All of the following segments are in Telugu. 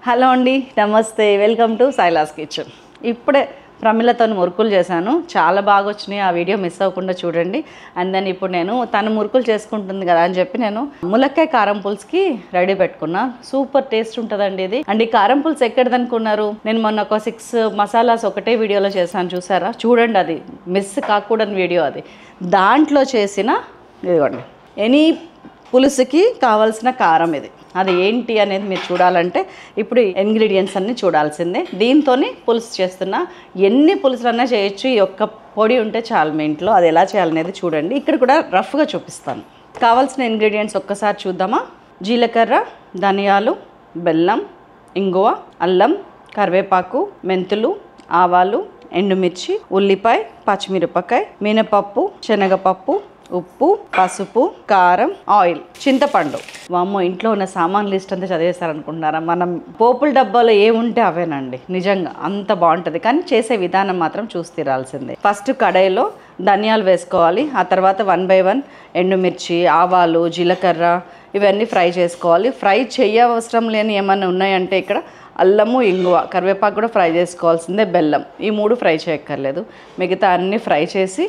హలో అండి, నమస్తే. Welcome to Silas kitchen. ఇప్పుడే ప్రమిళతో మురుకులు చేశాను, చాలా బాగా వచ్చినాయి. ఆ వీడియో మిస్ అవ్వకుండా చూడండి. అండ్ దెన్ ఇప్పుడు నేను తను మురుకులు చేసుకుంటుంది కదా అని చెప్పి నేను ములక్కాయ కారం పులుసుకి రెడీ పెట్టుకున్నా. సూపర్ టేస్ట్ ఉంటుందండి ఇది. అండ్ ఈ కారం పులుసు ఎక్కడిదనుకున్నారు? నేను మొన్న ఒక 6 మసాలాస్ ఒకటే వీడియోలో చేశాను, చూసారా? చూడండి, అది మిస్ కాకూడని వీడియో అది. దాంట్లో చేసిన ఇదిగోండి, ఎనీ పులుసుకి కావాల్సిన కారం ఇది. అది ఏంటి అనేది మీరు చూడాలంటే ఇప్పుడు ఇంగ్రీడియంట్స్ అన్నీ చూడాల్సిందే. దీంతోనే పులుసు చేస్తున్నా. ఎన్ని పులుసులన్నా చేయొచ్చు, ఈ ఒక్క పొడి ఉంటే చాలు మీ ఇంట్లో. అది ఎలా చేయాలనేది చూడండి. ఇక్కడ కూడా రఫ్గా చూపిస్తాను. కావాల్సిన ఇంగ్రీడియంట్స్ ఒక్కసారి చూద్దామా? జీలకర్ర, ధనియాలు, బెల్లం, ఇంగువ, అల్లం, కరివేపాకు, మెంతులు, ఆవాలు, ఎండుమిర్చి, ఉల్లిపాయ, పచ్చిమిరపకాయ, మినపప్పు, శనగపప్పు, ఉప్పు, పసుపు, కారం, ఆయిల్, చింతపండు. వామ్మో, ఇంట్లో ఉన్న సామాన్ లిస్ట్ అంతా చదివేస్తారనుకుంటున్నారా? మనం పోపుల డబ్బాలో ఏముంటే అవేనండి. నిజంగా అంత బాగుంటుంది, కానీ చేసే విధానం మాత్రం చూసి తీరాల్సిందే. ఫస్ట్ కడాయిలో ధనియాలు వేసుకోవాలి. ఆ తర్వాత 1 by 1 ఎండుమిర్చి, ఆవాలు, జీలకర్ర ఇవన్నీ ఫ్రై చేసుకోవాలి. ఫ్రై చేయవసరం లేని ఏమైనా ఉన్నాయంటే ఇక్కడ అల్లము, ఇంగువ, కరివేపాకు కూడా ఫ్రై చేసుకోవాల్సిందే. బెల్లం, ఈ 3 ఫ్రై చేయక్కర్లేదు. మిగతా అన్నీ ఫ్రై చేసి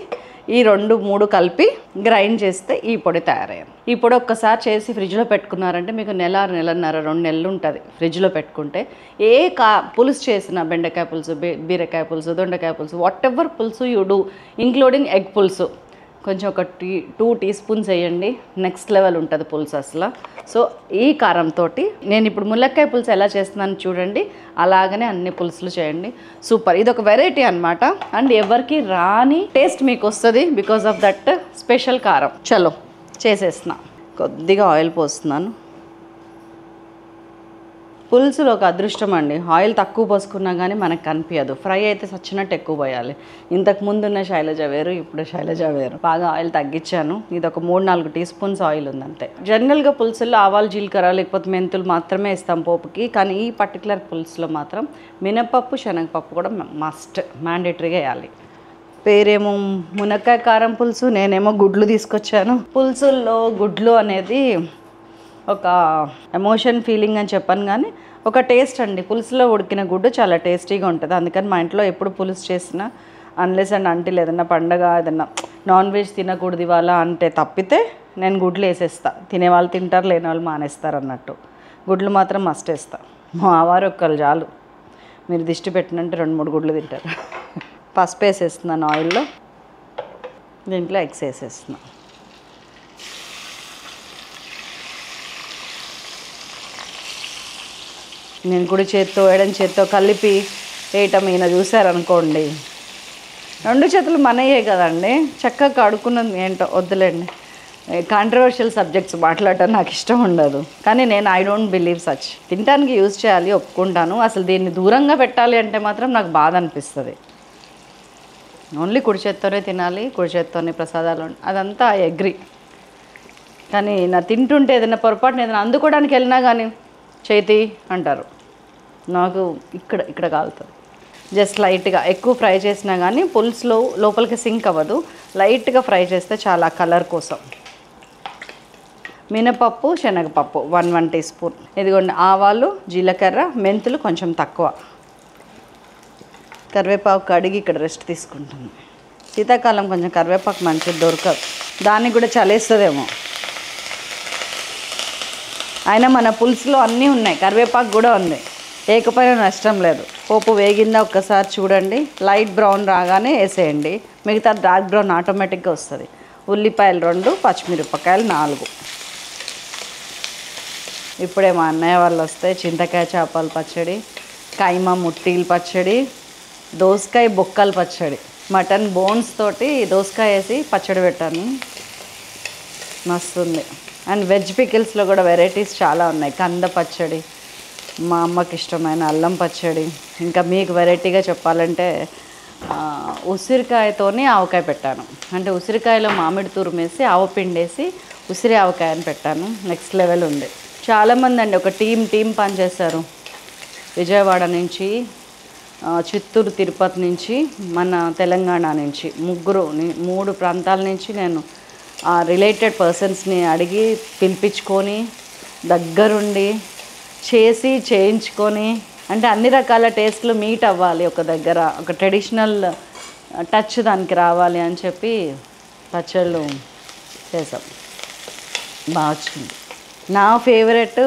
ఈ 2-3 కలిపి గ్రైండ్ చేస్తే ఈ పొడి తయారయ్యాం. ఈ పొడి ఒక్కసారి చేసి ఫ్రిడ్జ్లో పెట్టుకున్నారంటే మీకు నెలన్నర 2 నెలలు ఉంటుంది ఫ్రిడ్జ్లో పెట్టుకుంటే. ఏ పులుసు చేసిన, బెండకాయ పులుసు, బీరకాయ పులుసు, దొండకాయ పులుసు, వాట్ ఎవర్ పులుసు యూ డూ, ఇంక్లూడింగ్ ఎగ్ పులుసు, కొంచెం ఒక 2 టీ స్పూన్స్ వేయండి. నెక్స్ట్ లెవెల్ ఉంటుంది పులుసు అసలు. సో ఈ కారంతో నేను ఇప్పుడు ములక్కాయ పులుసు ఎలా చేస్తున్నాను చూడండి. అలాగనే అన్ని పులుసులు చేయండి. సూపర్. ఇది ఒక వెరైటీ అనమాట. అండ్ ఎవరికి రాని టేస్ట్ మీకు వస్తుంది బికాస్ ఆఫ్ దట్ స్పెషల్ కారం. చలో చేసేస్తున్నా. కొద్దిగా ఆయిల్ పోస్తున్నాను. పులుసులో ఒక అదృష్టం అండి, ఆయిల్ తక్కువ పోసుకున్నా కానీ మనకు కనిపించదు. ఫ్రై అయితే సచ్చినట్టు ఎక్కువ పోయాలి. ఇంతకు ముందున్న శైలజ వేరు, ఇప్పుడు శైలజ వేరు. బాగా ఆయిల్ తగ్గించాను. ఇది ఒక 3-4 టీ స్పూన్స్ ఆయిల్ ఉందంతే. జనరల్గా పులుసుల్లో ఆవాలు, జీలకర్ర లేకపోతే మెంతులు మాత్రమే ఇస్తాం పోపుకి. కానీ ఈ పర్టికులర్ పులుసులో మాత్రం మినపప్పు, శనగపప్పు కూడా మస్ట్, మ్యాండేటరీగా వేయాలి. పేరేమో మునక్కాయ కారం పులుసు, నేనేమో గుడ్లు తీసుకొచ్చాను. పులుసుల్లో గుడ్లు అనేది ఒక ఎమోషన్, ఫీలింగ్ అని చెప్పాను, కానీ ఒక టేస్ట్ అండి. పులుసులో ఉడికిన గుడ్డు చాలా టేస్టీగా ఉంటుంది. అందుకని మా ఇంట్లో ఎప్పుడు పులుసు చేసినా, అన్లెస్ అండ్ అంటిల్ ఏదన్నా పండగ, ఏదన్నా నాన్ వెజ్ తినకూడదు ఇవాళ అంటే తప్పితే నేను గుడ్లు వేసేస్తా. తినేవాళ్ళు తింటారు, లేని వాళ్ళు మానేస్తారు అన్నట్టు. గుడ్లు మాత్రం మస్ట్ వేస్తా. మా వారు ఒక్కరు చాలు, మీరు దిష్టి పెట్టినంటే 2-3 గుడ్లు తింటారు. పసుపు వేసేస్తున్నాను ఆయిల్లో. దీంట్లో ఎగ్స్ వేసేస్తున్నాను. నేను కుడి చేత్తో ఎడం చేత్తో కలిపి వేయటం ఈయన చూసారనుకోండి, 2 చేతులు మనయ్యే కదండి. చక్కగా కడుక్కున్నది ఏంటో వద్దులేండి. కాంట్రవర్షియల్ సబ్జెక్ట్స్ మాట్లాడటం నాకు ఇష్టం ఉండదు. కానీ నేను ఐ డోంట్ బిలీవ్ సచ్. తినడానికి యూజ్ చేయాలి, ఒప్పుకుంటాను. అసలు దీన్ని దూరంగా పెట్టాలి అంటే మాత్రం నాకు బాధ అనిపిస్తుంది. ఓన్లీ కుడి చేత్తోనే తినాలి, కుడి చేత్తోనే ప్రసాదాలు, అదంతా ఐ అగ్రి. కానీ నా తింటుంటే ఏదైనా పొరపాటున ఏదైనా అందుకోవడానికి వెళ్ళినా కానీ చేతి అంటారు. నాకు ఇక్కడ కాలుతుంది. జస్ట్ లైట్గా, ఎక్కువ ఫ్రై చేసినా కానీ పులుసులో లోపలికి సింక్ అవ్వదు. లైట్గా ఫ్రై చేస్తే చాలా కలర్ కోసం. మినపప్పు, శనగపప్పు 1 టీ స్పూన్. ఇదిగోండి ఆవాలు, జీలకర్ర, మెంతులు కొంచెం తక్కువ. కరివేపాకు కడిగి ఇక్కడ రెస్ట్ తీసుకుంటుంది. శీతాకాలం కొంచెం కరివేపాకు మంచిది దొరకదు, దానికి కూడా చలేస్తుందేమో. అయినా మన పులుసులో అన్నీ ఉన్నాయి, కరివేపాకు కూడా ఉంది, ఏకపోయినా నష్టం లేదు. పోపు వేగిందా ఒక్కసారి చూడండి. లైట్ బ్రౌన్ రాగానే వేసేయండి. మిగతా డార్క్ బ్రౌన్ ఆటోమేటిక్గా వస్తుంది. ఉల్లిపాయలు 2, పచ్చిమిరపకాయలు 4. ఇప్పుడే మా అన్నయ్య వాళ్ళు వస్తే చింతకాయ చేపల పచ్చడి, కైమా ముట్టీల పచ్చడి, దోసకాయ బొక్కల పచ్చడి, మటన్ బోన్స్ తోటి దోసకాయ వేసి పచ్చడి పెట్టాను, మస్తుంది. అండ్ వెజ్ పికిల్స్లో కూడా వెరైటీస్ చాలా ఉన్నాయి. కంద పచ్చడి, మా అమ్మకి ఇష్టమైన అల్లం పచ్చడి, ఇంకా మీకు వెరైటీగా చెప్పాలంటే ఉసిరికాయతోనే ఆవకాయ పెట్టాను. అంటే ఉసిరికాయలో మామిడి తురుమేసి ఆవపిండి వేసి ఉసిరి ఆవకాయని పెట్టాను. నెక్స్ట్ లెవెల్ ఉంది. చాలామంది అండి ఒక టీం పనిచేస్తారు. విజయవాడ నుంచి, చిత్తూరు, తిరుపతి నుంచి, మన తెలంగాణ నుంచి 3 ప్రాంతాల నుంచి నేను రిలేటెడ్ పర్సన్స్ని అడిగి పిలిపించుకొని దగ్గరుండి చేసి చేయించుకొని అంటే అన్ని రకాల టేస్ట్లు మీట్ అవ్వాలి ఒక దగ్గర, ఒక ట్రెడిషనల్ టచ్ దానికి రావాలి అని చెప్పి పచ్చళ్ళు చేసాం. బాగా వచ్చింది. నా ఫేవరెట్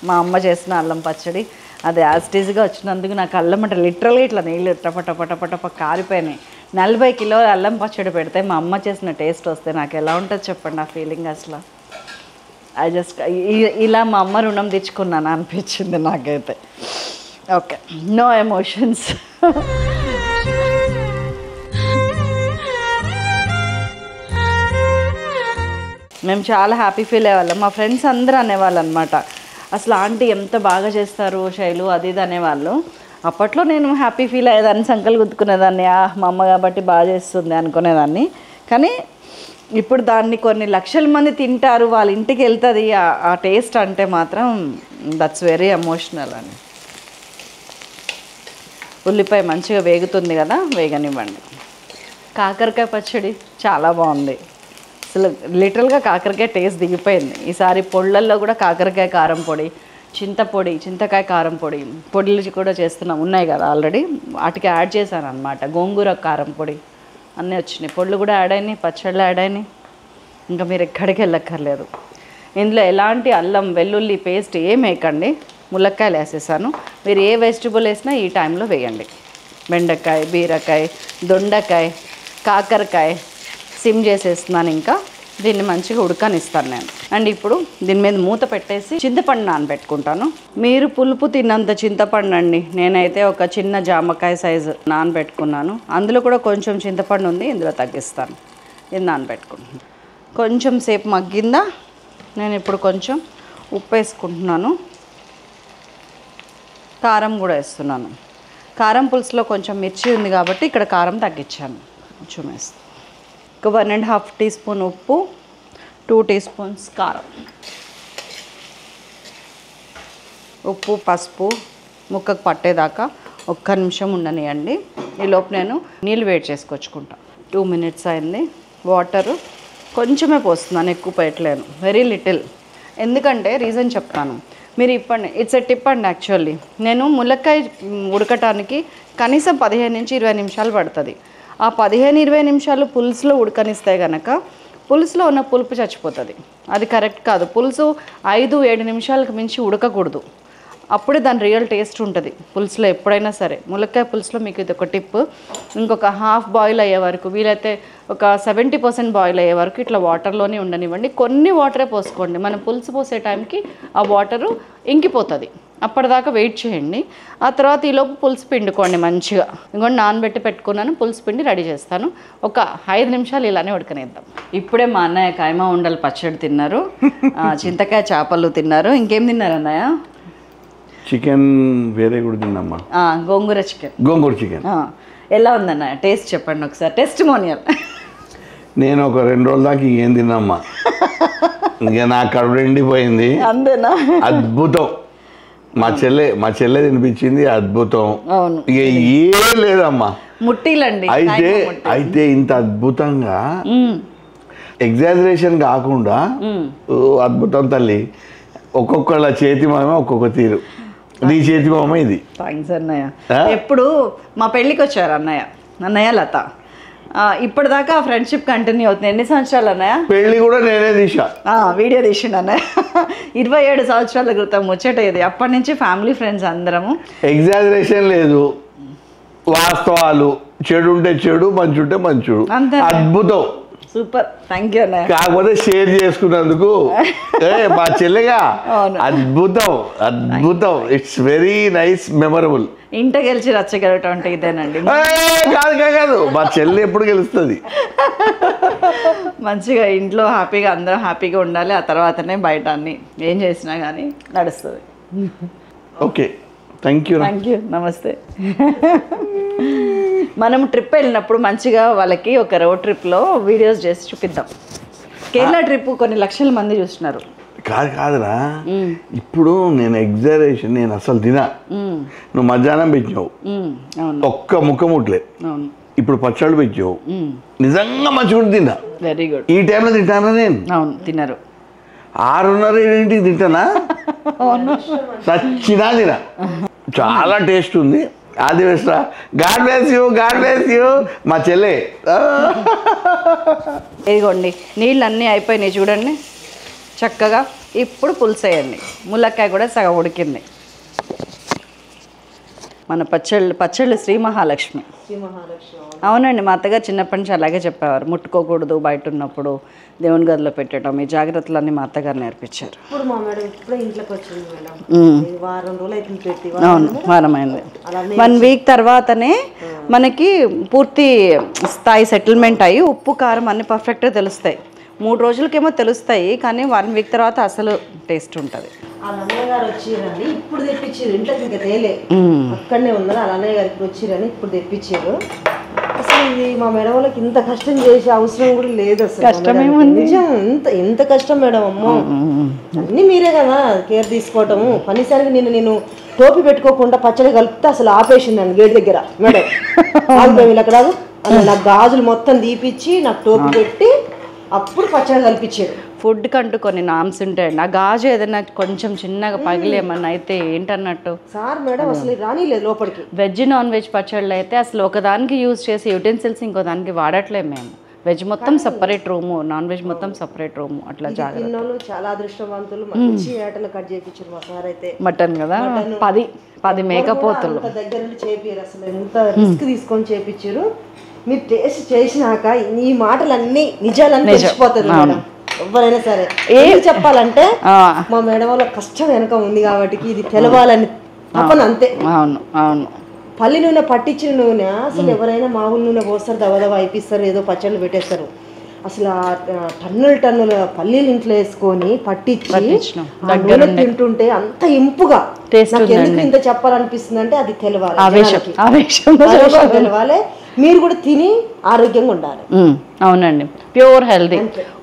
మా అమ్మ చేసిన అల్లం పచ్చడి. అది యాస్టీజ్గా వచ్చినందుకు నాకు అల్లం అంటే లిటరల్గా ఇట్లా నీళ్ళు టపటపటపటప కారిపోయినాయి. 40 కిలోల అల్లం పచ్చడి పెడితే మా అమ్మ చేసిన టేస్ట్ వస్తే నాకు ఎలా ఉంటుంది చెప్పండి ఆ ఫీలింగ్. అసలు ఐ జస్ట్ ఇలా మా అమ్మ రుణం తెచ్చుకున్నాను అనిపించింది నాకైతే. Okay, no emotions. మేము చాలా హ్యాపీ ఫీల్ అయ్యేవాళ్ళం. మా ఫ్రెండ్స్ అందరూ అనేవాళ్ళు అనమాట, అసలు ఆంటీ ఎంత బాగా చేస్తారు శైలు అది ఇది అనేవాళ్ళు. అప్పట్లో నేను హ్యాపీ ఫీల్ అయ్యేదాన్ని, సంకలు గుర్తుకునేదాన్ని, మా అమ్మ కాబట్టి బాగా చేస్తుంది అనుకునేదాన్ని. కానీ ఇప్పుడు దాన్ని కొన్ని లక్షల మంది తింటారు, వాళ్ళ ఇంటికి వెళ్తుంది ఆ టేస్ట్ అంటే మాత్రం దట్స్ వెరీ ఎమోషనల్ అని. ఉల్లిపాయ మంచిగా వేగుతుంది కదా, వేగనివ్వండి. కాకరకాయ పచ్చడి చాలా బాగుంది. అసలు లిటరల్గా కాకరకాయ టేస్ట్ దిగిపోయింది. ఈసారి పొళ్ళల్లో కూడా కాకరకాయ కారం పొడి, చింతపొడి, చింతకాయ కారం పొడి, పొడిలు కూడా చేస్తున్నాం, ఉన్నాయి కదా ఆల్రెడీ, వాటికి యాడ్ చేశాను అనమాట. గోంగూర కారం పొడి అన్నీ వచ్చినాయి, పొళ్ళు కూడా యాడ్ అయినాయి, పచ్చళ్ళు యాడ్ అయినాయి. ఇంకా మీరు ఎక్కడికి వెళ్ళక్కర్లేదు. ఇందులో ఎలాంటి అల్లం వెల్లుల్లి పేస్ట్ ఏం వేయకండి, ములక్కాయలు వేసేసాను. మీరు ఏ వెజిటబుల్ వేసినా ఈ టైంలో వేయండి. బెండకాయ, బీరకాయ, దొండకాయ, కాకరకాయ సిమ్ చేసేస్తున్నాను. ఇంకా దీన్ని మంచిగా ఉడకనిస్తాను నేను. అండ్ ఇప్పుడు దీని మీద మూత పెట్టేసి చింతపండు నానబెట్టుకుంటాను. మీరు పులుపు తిన్నంత చింతపండు అండి, నేనైతే ఒక చిన్న జామకాయ సైజు నానబెట్టుకున్నాను. అందులో కూడా కొంచెం చింతపండు ఉంది, ఇందులో తగ్గిస్తాను. ఇది నానబెట్టుకుంటున్నాను. కొంచెం సేపు మగ్గిందా, నేను ఇప్పుడు కొంచెం ఉప్పు వేసుకుంటున్నాను, కారం కూడా వేస్తున్నాను. కారం పులుసులో కొంచెం మిర్చి ఉంది కాబట్టి ఇక్కడ కారం తగ్గించాను, కొంచెం వేస్తాను. ఒక 1.5 టీ స్పూన్ ఉప్పు, 2 టీ స్పూన్స్ కారం. ఉప్పు పసుపు ముక్కకు పట్టేదాకా 1 నిమిషం ఉండనియండి. ఈలోపు నేను నీళ్ళు వేడి చేసుకొచ్చుకుంటా. 2 మినిట్స్ అయింది. వాటరు కొంచెమే పోస్తున్నాను, ఎక్కువ పెట్టలేను, వెరీ లిటిల్. ఎందుకంటే రీజన్ చెప్తాను, మీరు ఇప్పండి. ఇట్స్ ఎ టిప్ అండి యాక్చువల్లీ. నేను ములక్కాయ ఉడకటానికి కనీసం 15 నుంచి 20 నిమిషాలు పడుతుంది. ఆ 15-20 నిమిషాలు పులుసులో ఉడకనిస్తే కనుక పులుసులో ఉన్న పులుపు చచ్చిపోతుంది. అది కరెక్ట్ కాదు. పులుసు 5-7 నిమిషాలకు మించి ఉడకకూడదు, అప్పుడే దాని రియల్ టేస్ట్ ఉంటుంది పులుసులో ఎప్పుడైనా సరే. ములక్కాయ పులుసులో మీకు ఇది ఒక టిప్. ఇంకొక హాఫ్ బాయిల్ అయ్యే వరకు, వీలైతే ఒక 70% బాయిల్ అయ్యే వరకు ఇట్లా వాటర్లోనే ఉండనివ్వండి. కొన్ని వాటరే పోసుకోండి, మనం పులుసు పోసే టైంకి ఆ వాటరు ఇంకిపోతుంది. అప్పటిదాకా వెయిట్ చేయండి. ఆ తర్వాత ఈలోపు పులుసు పిండుకోండి మంచిగా. ఇంకొంచెం నానబెట్టి పెట్టుకున్నాను, పులుసు పిండి రెడీ చేస్తాను. ఒక 5 నిమిషాలు ఇలానే ఉడకనేద్దాం. ఇప్పుడే మా అన్నయ్య కాయమా ఉండలు పచ్చడి తిన్నారు, చింతకాయ చేపలు తిన్నారు. ఇంకేం తిన్నారు అన్నయ్య? చికెన్ వేరే కూడా తిన్నమ్మా, గోంగూర చికెన్. ఎలా ఉందన్నయ్య టేస్ట్ చెప్పండి ఒకసారి, టెస్టిమోనియల్. నేను ఒక 2 రోజుల దాకా ఏం తిన్నమ్మా, ఇక నా కడుపు ఎండిపోయింది. అంతేనా? అద్భుతం. మా చెల్లె తినిపించింది, అద్భుతం. ఇక ఏం లేదమ్మా, ముట్టిలండి. అయితే ఇంత అద్భుతంగా ఎగ్జాజరేషన్ కాకుండా అద్భుతం తల్లి. ఒక్కొక్కళ్ళ చేతి మామ ఒక్కొక్క తీరు. నీ చేతి మామ ఇది. థ్యాంక్స్ అన్నయ్య. ఎప్పుడు మా పెళ్ళికి వచ్చారు అన్నయ్య లత. ఇప్పటిదాకా ఫ్రెండ్షిప్ కంటిన్యూ అవుతుంది. ఎన్ని సంవత్సరాలు అన్నయ్య? పెళ్ళి కూడా నేనే తీసా, వీడియో తీసిండు అన్నయ్య. 27 సంవత్సరాల క్రితం ముచ్చట ఇది. అప్పటి నుంచి ఫ్యామిలీ ఫ్రెండ్స్ అందరము. ఎగ్జాజరేషన్ లేదు, వాస్తవాలు. చెడు ఉంటే చెడు, మంచి ఉంటే మంచుడు. అద్భుతం, సూపర్. థ్యాంక్ యూ అన్నయ్య. కాకపోతే షేర్ చేసుకున్నందుకు మా చెల్లెగా అద్భుతం అద్భుతం. It's very nice, memorable. ఇంట గెలిచి రచ్చగలటం అంటే ఇదేనండి. కాదు, మా చెల్లి ఎప్పుడు గెలుస్తుంది. మంచిగా ఇంట్లో హ్యాపీగా అందరం హ్యాపీగా ఉండాలి. ఆ తర్వాతనే బయట అన్ని ఏం చేసినా కానీ నడుస్తుంది. Okay, thank you. నమస్తే. మనం ట్రిప్ వెళ్ళినప్పుడు మంచిగా వాళ్ళకి ఒక రోడ్ ట్రిప్లో వీడియోస్ చేసి చూపిద్దాం. కేరళ ట్రిప్ కొన్ని లక్షల మంది చూస్తున్నారు. కాదురా, ఇప్పుడు నేను ఎగ్జారేషన్ నేను అసలు తినా. నువ్వు మధ్యాహ్నం పెట్టినావు, ఒక్క ముక్క ముట్లే. ఇప్పుడు పచ్చళ్ళు పెట్టావు, నిజంగా మంచిగా తిన్నా. Very good. ఈ టైంలో తింటానా నేను? అవును, తిన్నారు. 6:30-7 తింటానా? సచ్చినా తిన, చాలా టేస్ట్ ఉంది. అది వేస్తా. గాడ్ బ్లెస్ యూ మా చెల్లె. ఇదిగోండి నీళ్ళు అన్నీ అయిపోయినాయి చూడండి చక్కగా. ఇప్పుడు పులుసు వేయండి. ములక్కాయ కూడా సగం ఉడికింది. మన పచ్చళ్ళు శ్రీ మహాలక్ష్మి. అవునండి, మా అత్తగారు చిన్నప్పటి నుంచి అలాగే చెప్పేవారు. ముట్టుకోకూడదు బయట ఉన్నప్పుడు, దేవుని గదిలో పెట్టడం, ఈ జాగ్రత్తలన్నీ మా అత్తగారు నేర్పించారు. ఇప్పుడు మా మేడం ఇప్పుడే ఇంట్లోకి వచ్చింది మేడం. వారం రోజులు అయితే పెట్టి. అవును, వారమైంది. 1 వీక్ తర్వాతనే మనకి పూర్తి స్థాయి సెటిల్మెంట్ అయ్యి ఉప్పు కారం అన్ని పర్ఫెక్ట్గా తెలుస్తాయి. 3 రోజులకేమో తెలుస్తాయి, కానీ 1 వీక్ తర్వాత అసలు టేస్ట్ ఉంటుంది. వాళ్ళ అన్నయ్య గారు వచ్చిరని ఇప్పుడు తెప్పించారు. ఇంట్లోకి ఇంకా తేలే, అక్కడనే ఉన్నారు. వాళ్ళ అన్నయ్య గారు ఇప్పుడు వచ్చిరని ఇప్పుడు తెప్పించారు. అసలు ఇది మా మేడం వాళ్ళకి ఇంత కష్టం చేసే అవసరం కూడా లేదు. అసలు నిజం ఎంత కష్టం మేడం. అమ్మో, అన్నీ మీరే కదా కేర్ తీసుకోవటము. పనిసరికి నేను టోపీ పెట్టుకోకుండా పచ్చడి కలిపితే అసలు ఆపేసిందండి గేట్ దగ్గర. మేడం వీళ్ళు అక్కడ నాకు గాజులు మొత్తం తీపిచ్చి నాకు టోపీ పెట్టి అప్పుడు పచ్చడి కల్పించారు. ఫుడ్ కంటూ కొన్ని నామ్స్ ఉంటాయండి. ఆ గాజు ఏదైనా కొంచెం చిన్నగా పగిలి ఏమన్నా అయితే ఏంటన్నట్టు సార్ మేడం అసలు రానిలేదు లోపలికి. వెజ్ నాన్ వెజ్ పచ్చళ్ళు అయితే అసలు ఒకదానికి యూజ్ చేసి యూటెన్సిల్స్ ఇంకో దానికి వాడట్లేము మేము. వెజ్ మొత్తం సపరేట్ రూము, నాన్ వెజ్ మొత్తం సపరేట్ రూము. అట్లా జాగ్రత్త. చాలా అదృష్టవంతులు. మంచి ఏటలు కట్ చేయించారు మా సార్ అయితే. మటన్ కదా, 10 మేకపోతులు దగ్గర నుండి చేపియారు. అసలు ఎంత రిస్క్ తీసుకొని చేపించారు. మీరు టేస్ట్ చేసినాక ఈ మాటలన్నీ నిజాలన్నీ తెలిసిపోతుంది మేడం. ఎవరైనా సరే ఏం చెప్పాలంటే మా మేడం వాళ్ళ కష్టం వెనక ఉంది కాబట్టి ఇది తెలవాలని తప్పన అంతే. అవును అవును. పల్లి నూనె పట్టించిన నూనె అసలు ఎవరైనా మామూలు నూనె పోస్తారు, దవదవ అయిపిస్తారు, ఏదో పచ్చళ్ళు పెట్టేస్తారు. అసలు టన్నుల పల్లీలు ఇంట్లో వేసుకొని పట్టించి నూనె తింటుంటే అంత ఇంపుగా నాకు ఎందుకు ఇంత చెప్పాలనిపిస్తుంది అంటే అది తెలవాలి. మీరు కూడా తిని ఆరోగ్యంగా ఉండాలి. అవునండి, ప్యూర్ హెల్దీ.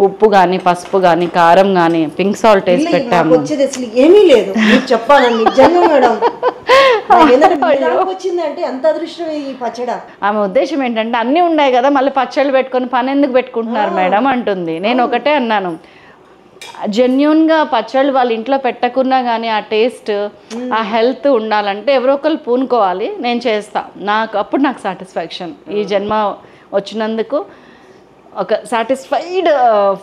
ఉప్పు కానీ, పసుపు కానీ, కారం కానీ, పింక్ సాల్ట్ వేసి పెట్టాము. వచ్చేది అసలు ఏమీ లేదు. మీరు చెప్పాలని నిజంగా మేడం వచ్చిందంటే ఎంత అదృష్టం ఈ పచ్చడ. ఆమె ఉద్దేశం ఏంటంటే అన్నీ ఉన్నాయి కదా, మళ్ళీ పచ్చళ్ళు పెట్టుకొని పని ఎందుకు పెట్టుకుంటున్నారు మేడం అంటుంది. నేను ఒకటే అన్నాను, జెన్యున్గా పచ్చళ్ళు వాళ్ళ ఇంట్లో పెట్టకున్నా కానీ ఆ టేస్ట్, ఆ హెల్త్ ఉండాలంటే ఎవరో ఒకరు పూనుకోవాలి. నేను చేస్తా, అప్పుడు నాకు సాటిస్ఫాక్షన్. ఈ జన్మ వచ్చినందుకు ఒక సాటిస్ఫైడ్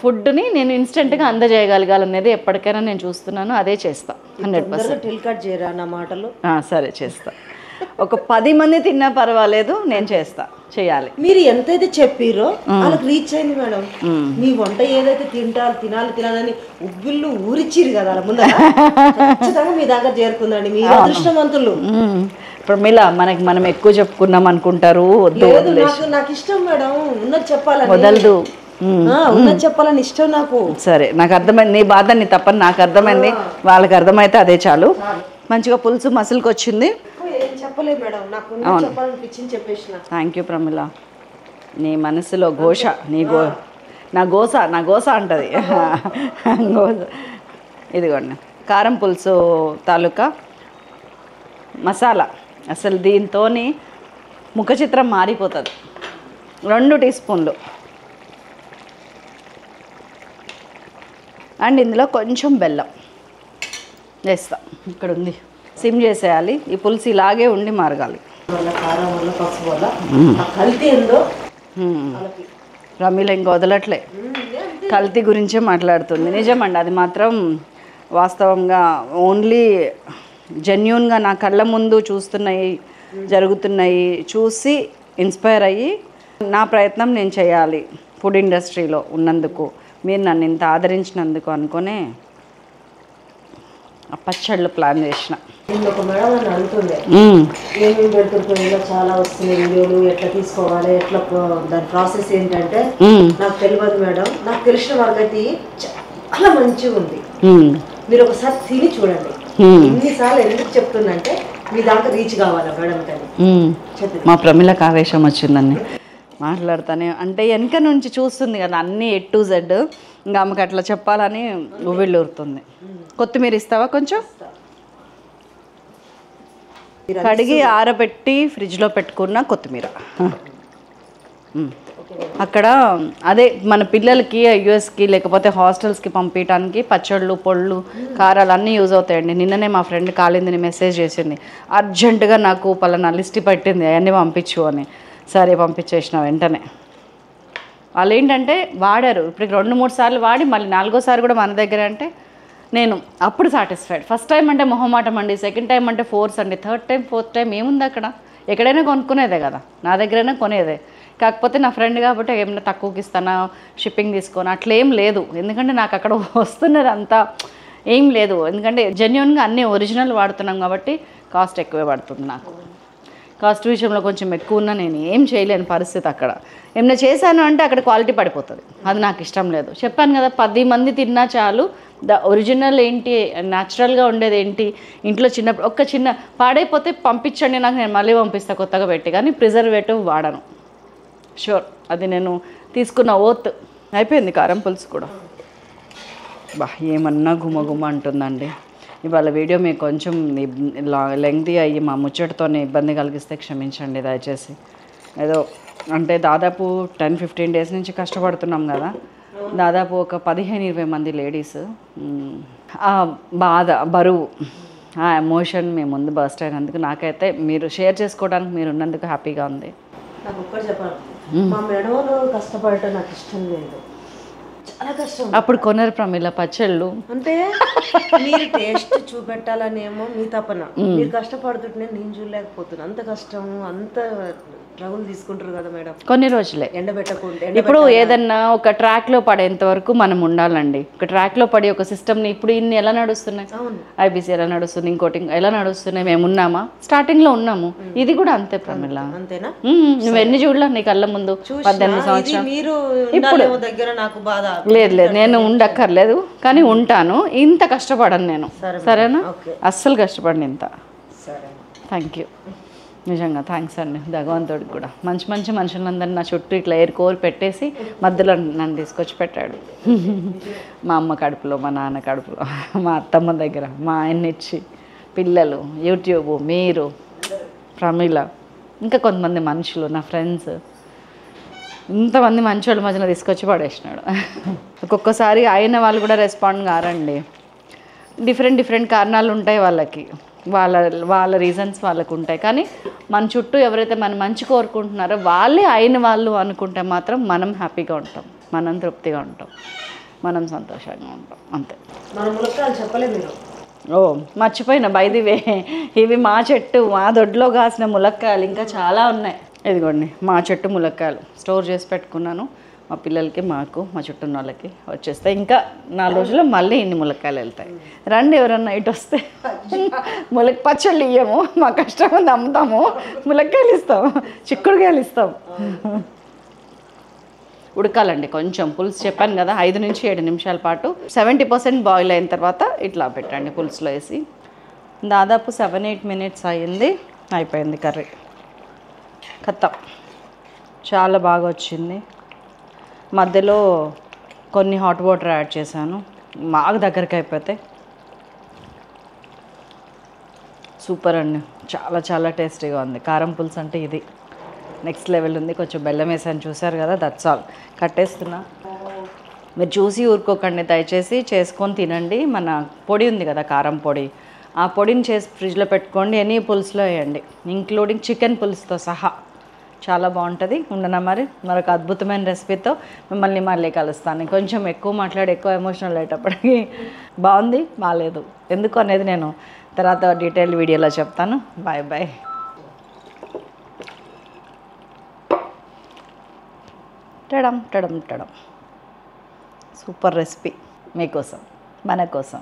ఫుడ్ని నేను ఇన్స్టెంట్గా అందజేయగలగాలనేది ఎప్పటికైనా నేను చూస్తున్నాను. అదే చేస్తా 100%. సరే చేస్తా. ఒక 10 మంది తిన్నా పర్వాలేదు, నేను చేయాలి. మీరు ఎంతైతే చెప్పిరో వాళ్ళకి రీచ్ అయింది మేడం. మీ వంట ఏదైతే తినాలని ఉబ్బిళ్ళు ఊరిచ్చిరు కదా వాళ్ళ ముందర, ఖచ్చితంగా మీ దగ్గర చేరుకుందండి. మీరు అదృష్టవంతులు. ప్రమిళ, మనం ఎక్కువ చెప్పుకున్నాం అనుకుంటారు. నాకు ఇష్టం మేడం, ఉన్నది చెప్పాలని. వదలదు, ఉన్నది చెప్పాలని ఇష్టం నాకు. సరే, నాకు అర్థమైంది నీ బాధ, నీ తప్పని నాకు అర్థమైంది. వాళ్ళకి అర్థమైతే అదే చాలు. మంచిగా పులుసు మసులుకి వచ్చింది. చెప్పలేదు మేడం, నాకు చెప్పాలనిపించింది చెప్పేసిన. Thank you Pramila. నీ మనసులో ఘోష, నా గోస అంటది. ఇదిగోండి కారం పులుసు తాలూకా మసాలా. అసలు దీంతో ముఖ చిత్రం మారిపోతుంది. 2 టీ స్పూన్లు అండ్ ఇందులో కొంచెం బెల్లం వేస్తాం. ఇక్కడ ఉంది, సిమ్ చేసేయాలి. ఈ పులుసు ఇలాగే ఉండి మరగాలి. ప్రమిళ ఇంక వదలట్లే, కల్తీ గురించే మాట్లాడుతుంది. నిజమండి, అది మాత్రం వాస్తవంగా ఓన్లీ జెన్యూన్గా నా కళ్ళ ముందు జరుగుతున్నాయి చూసి ఇన్స్పైర్ అయ్యి నా ప్రయత్నం నేను చేయాలి ఫుడ్ ఇండస్ట్రీలో ఉన్నందుకు, మీరు నన్ను ఇంత ఆదరించినందుకు అనుకునే పచ్చళ్ళు ప్లాన్ చేసిన. ఒక మేడం అని అనుకుండే ఏమేమి పెడుతుంటే చాలా వస్తున్నాయి వీడియోలు, ఎట్లా తీసుకోవాలి, ఎట్లా దాని ప్రాసెస్ ఏంటంటే నాకు తెలియదు మేడం. నాకు తెలిసిన వాళ్ళకి చాలా మంచిగా ఉంది. మీరు ఒకసారి తిని చూడండి. ఇన్నిసార్లు ఎందుకు చెప్తుందంటే మీ దాకా రీచ్ కావాలా మేడం కానీ. మా ప్రమిళకు ఆవేశం వచ్చిందండి మాట్లాడతానే, అంటే వెనక నుంచి చూస్తుంది కదా అన్నీ A to Z. ఇంకా ఆమెకు అట్లా చెప్పాలని ఉవ్విళ్ళు ఊరుతుంది. కొత్తిమీర ఇస్తావా కొంచెం? కడిగి ఆరబెట్టి ఫ్రిడ్జ్లో పెట్టుకున్న కొత్తిమీర. అక్కడ అదే మన పిల్లలకి యూఎస్కి లేకపోతే హాస్టల్స్కి పంపించడానికి పచ్చళ్ళు పొళ్ళు కారాలు అన్నీ యూజ్ అవుతాయండి. నిన్ననే మా ఫ్రెండ్ కాలిందని మెసేజ్ చేసింది, అర్జెంటుగా నాకు పలానా లిస్ట్ పట్టింది అవన్నీ పంపించు అని. సరే పంపించేసిన వెంటనే. వాళ్ళు ఏంటంటే వాడారు, ఇప్పుడు 2-3 సార్లు వాడి మళ్ళీ 4వ సారి కూడా మన దగ్గర అంటే నేను అప్పుడు సాటిస్ఫైడ్. ఫస్ట్ టైం అంటే మొహమాటం అండి, సెకండ్ టైం అంటే ఫోర్స్ అండి, థర్డ్ టైం ఫోర్త్ టైం ఏముంది అక్కడ, ఎక్కడైనా కొనుక్కునేదే కదా, నా దగ్గరైనా కొనేదే. కాకపోతే నా ఫ్రెండ్ కాబట్టి ఏమైనా తక్కువకి ఇస్తానా షిప్పింగ్ తీసుకొని అట్లేం లేదు, ఎందుకంటే నాకు అక్కడ వస్తున్నది అంతా ఏం లేదు, ఎందుకంటే జెన్యున్గా అన్నీ ఒరిజినల్ వాడుతున్నాం కాబట్టి కాస్ట్ ఎక్కువే పడుతుంది నాకు. కాస్ట్ విషయంలో కొంచెం ఎక్కువ ఉన్నా నేను ఏం చేయలేని పరిస్థితి. అక్కడ ఏమైనా చేశాను అంటే అక్కడ క్వాలిటీ పడిపోతుంది, అది నాకు ఇష్టం లేదు. చెప్పాను కదా 10 మంది తిన్నా చాలు, ఒరిజినల్ ఏంటి న్యాచురల్గా ఉండేది ఏంటి, ఇంట్లో చిన్నప్పుడు ఒక చిన్న పాడైపోతే పంపించండి నాకు, నేను మళ్ళీ పంపిస్తాను కొత్తగా పెట్టి, కానీ ప్రిజర్వేటివ్ వాడను. షూర్, అది నేను తీసుకున్న ఓత్. అయిపోయింది కారం పులుసు కూడా. బా ఏమన్నా గుమ అంటుందండి. ఇవాళ వీడియో మీకు కొంచెం లెంగ్తీ అయ్యి మా ముచ్చటతోనే ఇబ్బంది కలిగిస్తే క్షమించండి దయచేసి. ఏదో అంటే దాదాపు 10-15 డేస్ నుంచి కష్టపడుతున్నాం కదా, దాదాపు ఒక 15-20 మంది లేడీస్ ఆ బాధ బరువు ఆ ఎమోషన్ మీ ముందు బర్స్ట్ అయినందుకు నాకైతే మీరు షేర్ చేసుకోవడానికి మీరు ఉన్నందుకు హ్యాపీగా ఉంది. నాకు ఒక్కటి చెప్పాలి, మా మెడవలో కష్టపడటం నాకు ఇష్టం లేదు, చాలా కష్టం. అప్పుడు కొనరు ప్రమిళ పచ్చళ్ళు అంటే మీరు టేస్ట్ చూపెట్టాలనేమో మీ తపన, మీరు కష్టపడుతుంటే నేను చూడలేకపోతున్నా. అంత కష్టం, అంత రగులు తీసుకుంటారు కదా మేడం, కొన్ని రోజులే. ఎండబెట్టకుండా ఇప్పుడు ఏదన్నా ఒక ట్రాక్లో పడేంత వరకు మనం ఉండాలండి. ఒక ట్రాక్లో పడి ఒక సిస్టమ్ని ఇప్పుడు ఇన్ని ఎలా నడుస్తున్నాయి, ఐబీసీ ఎలా నడుస్తుంది, ఇంకోటి ఎలా నడుస్తున్నాయి, మేము ఉన్నామా, స్టార్టింగ్లో ఉన్నాము. ఇది కూడా అంతే ప్రమిళ. అంతేనా? నువ్వు ఎన్ని చూడలా నీ కళ్ళ ముందు 18 సంవత్సరాలు. మీరు ఇప్పుడు దగ్గర నాకు బాధ లేదు, నేను ఉండక్కర్లేదు, కానీ ఉంటాను. ఇంత కష్టపడను నేను, సరేనా? అస్సలు కష్టపడను ఇంత. థ్యాంక్ యూ, నిజంగా థ్యాంక్స్ అండి భగవంతుడికి కూడా. మంచి మంచి మనుషులందరినీ నా చుట్టూ ఇట్లా ఏరుకోరు పెట్టేసి మధ్యలో నన్ను తీసుకొచ్చి పెట్టాడు. మా అమ్మ కడుపులో, మా నాన్న కడుపులో, మా అత్తమ్మ దగ్గర, మా ఆయన్నిచ్చి, పిల్లలు, యూట్యూబ్, మీరు, ప్రమిళ, ఇంకా కొంతమంది మనుషులు, నా ఫ్రెండ్స్, ఇంతమంది మంచి వాళ్ళ మధ్యలో తీసుకొచ్చి పడేసినాడు. ఒక్కొక్కసారి అయిన వాళ్ళు కూడా రెస్పాండ్ కారండి. డిఫరెంట్ కారణాలు ఉంటాయి వాళ్ళకి, వాళ్ళ రీజన్స్ వాళ్ళకు ఉంటాయి. కానీ మన చుట్టూ ఎవరైతే మనం మంచి కోరుకుంటున్నారో వాళ్ళే అయిన వాళ్ళు అనుకుంటే మాత్రం మనం హ్యాపీగా ఉంటాం, మనం తృప్తిగా ఉంటాం, మనం సంతోషంగా ఉంటాం, అంతే. మన ములక్కాయలు చెప్పలేదు మీరు. ఓ మర్చిపోయినా, బై ది వే, ఇవి మా చెట్టు, మా దొడ్లో కాసిన ములక్కాయలు ఇంకా చాలా ఉన్నాయి. ఇదిగోండి మా చెట్టు ములక్కాయలు స్టోర్ చేసి పెట్టుకున్నాను. మా పిల్లలకి, మాకు, మా చుట్టూ ఉన్న వాళ్ళకి వచ్చేస్తాయి. ఇంకా 4 రోజుల్లో మళ్ళీ ఇన్ని ములక్కాయలు వెళ్తాయి. రండి ఎవరన్నా ఇటు వస్తే. పచ్చళ్ళు ఇయ్యము, మా కష్టం ఉంది, అమ్ముతాము, ములక్కాయలు ఇస్తాం, చిక్కుడుకాయలు ఇస్తాం. ఉడకాలండి కొంచెం పులుసు, చెప్పాను కదా 5 నుంచి 7 నిమిషాల పాటు. 70% బాయిల్ అయిన తర్వాత ఇట్లా పెట్టండి పులుసులో వేసి. దాదాపు 7-8 మినిట్స్ అయ్యింది, అయిపోయింది కర్రీ. ఖతం, చాలా బాగా వచ్చింది. మధ్యలో కొన్ని హాట్ వాటర్ యాడ్ చేశాను, బాగా దగ్గరికి అయిపోతే. సూపర్ అండి, చాలా టేస్టీగా ఉంది. కారం పులుసు అంటే ఇది నెక్స్ట్ లెవెల్ ఉంది. కొంచెం బెల్లం వేసాను, చూసారు కదా, దట్స్ ఆల్. కట్టేస్తున్నా. మీరు చూసి ఊరుకోకండి దయచేసి, చేసుకొని తినండి. మన పొడి ఉంది కదా, కారం పొడి, ఆ పొడిని చేసి ఫ్రిడ్జ్లో పెట్టుకోండి. ఎనీ పులుసులో వేయండి, ఇంక్లూడింగ్ చికెన్ పులుసుతో సహా. చాలా బాగుంటుంది. ఉండనా మరి మరొక అద్భుతమైన రెసిపీతో మిమ్మల్ని మళ్ళీ కలుస్తాను. కొంచెం ఎక్కువ మాట్లాడి ఎక్కువ ఎమోషనల్ అయ్యేటప్పటికి బాగుంది, బాగాలేదు ఎందుకు అనేది నేను తర్వాత డీటెయిల్ వీడియోలో చెప్తాను. Bye bye. టడం సూపర్ రెసిపీ మీకోసం, మన కోసం.